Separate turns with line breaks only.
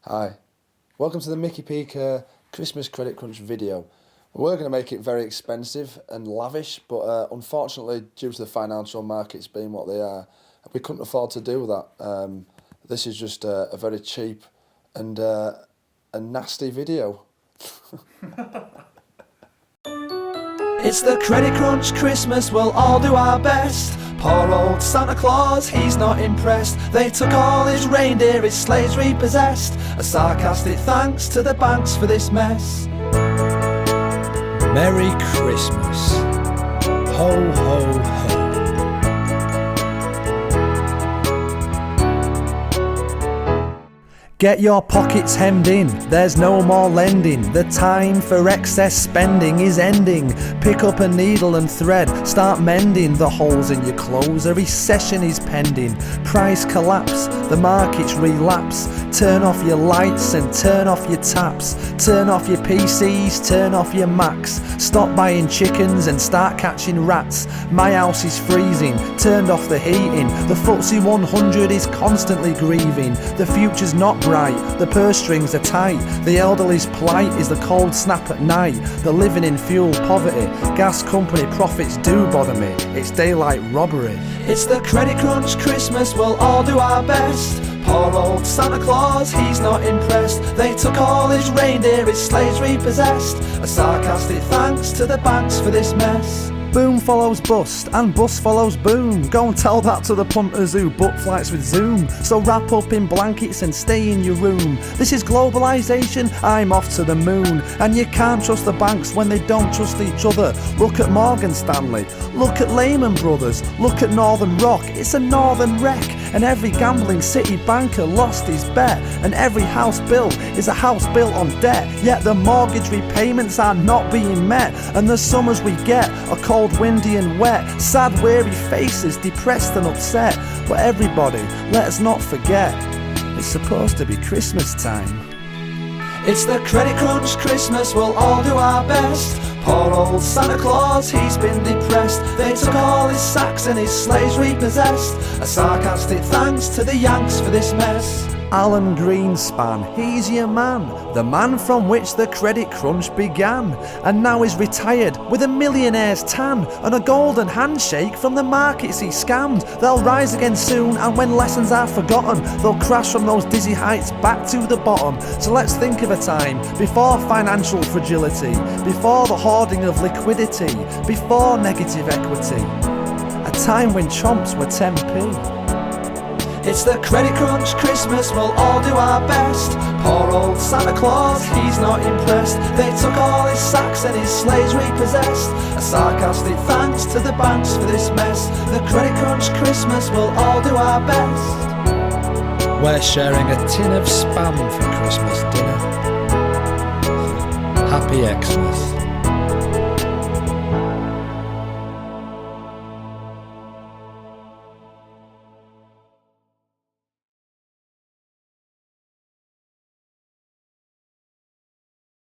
Hi, welcome to the Micky Kerr Christmas Credit Crunch video. We're going to make it very expensive and lavish, but unfortunately, due to the financial markets being what they are, we couldn't afford to do that. This is just a very cheap and a nasty video.
It's the credit crunch Christmas, we'll all do our best. Poor old Santa Claus, he's not impressed. They took all his reindeer, his sleighs repossessed. A sarcastic thanks to the banks for this mess.
Merry Christmas. Ho, ho, ho.
Get your pockets hemmed in, there's no more lending. The time for excess spending is ending. Pick up a needle and thread, start mending the holes in your clothes. A recession is pending, price collapse, the markets relapse. Turn off your lights and turn off your taps. Turn off your PCs, turn off your Macs. Stop buying chickens and start catching rats. My house is freezing, turned off the heating. The FTSE 100 is constantly grieving. The future's not bright, the purse strings are tight. The elderly's plight is the cold snap at night. They're living in fuel poverty. Gas company profits do bother me. It's daylight robbery. It's the credit crunch Christmas, we'll all do our best. Poor old Santa Claus, he's not impressed. They took all his reindeer, his sleighs repossessed. A sarcastic thanks to the banks for this mess. Boom follows bust, and bust follows boom. Go and tell that to the punters who book flights with Zoom. So wrap up in blankets and stay in your room. This is globalisation, I'm off to the moon. And you can't trust the banks when they don't trust each other. Look at Morgan Stanley, look at Lehman Brothers, look at Northern Rock, it's a northern wreck. And every gambling city banker lost his bet. And every house built is a house built on debt. Yet the mortgage repayments are not being met. And the summers we get are cold, windy and wet. Sad, weary faces, depressed and upset. But everybody, let us not forget, it's supposed to be Christmas time. It's the credit crunch Christmas, we'll all do our best. Poor old Santa Claus, he's been depressed. They took all his sacks and his sleighs repossessed. A sarcastic thanks to the Yanks for this mess. Alan Greenspan, he's your man, the man from which the credit crunch began, and now is retired with a millionaire's tan and a golden handshake from the markets he scammed. They'll rise again soon, and when lessons are forgotten, they'll crash from those dizzy heights back to the bottom. So let's think of a time before financial fragility, before the hoarding of liquidity, before negative equity, a time when chomps were 10p. It's the credit crunch Christmas, we'll all do our best. Poor old Santa Claus, he's not impressed. They took all his sacks and his sleighs repossessed. A sarcastic thanks to the banks for this mess. The credit crunch Christmas, we'll all do our best.
We're sharing a tin of spam for Christmas dinner. Happy Xmas.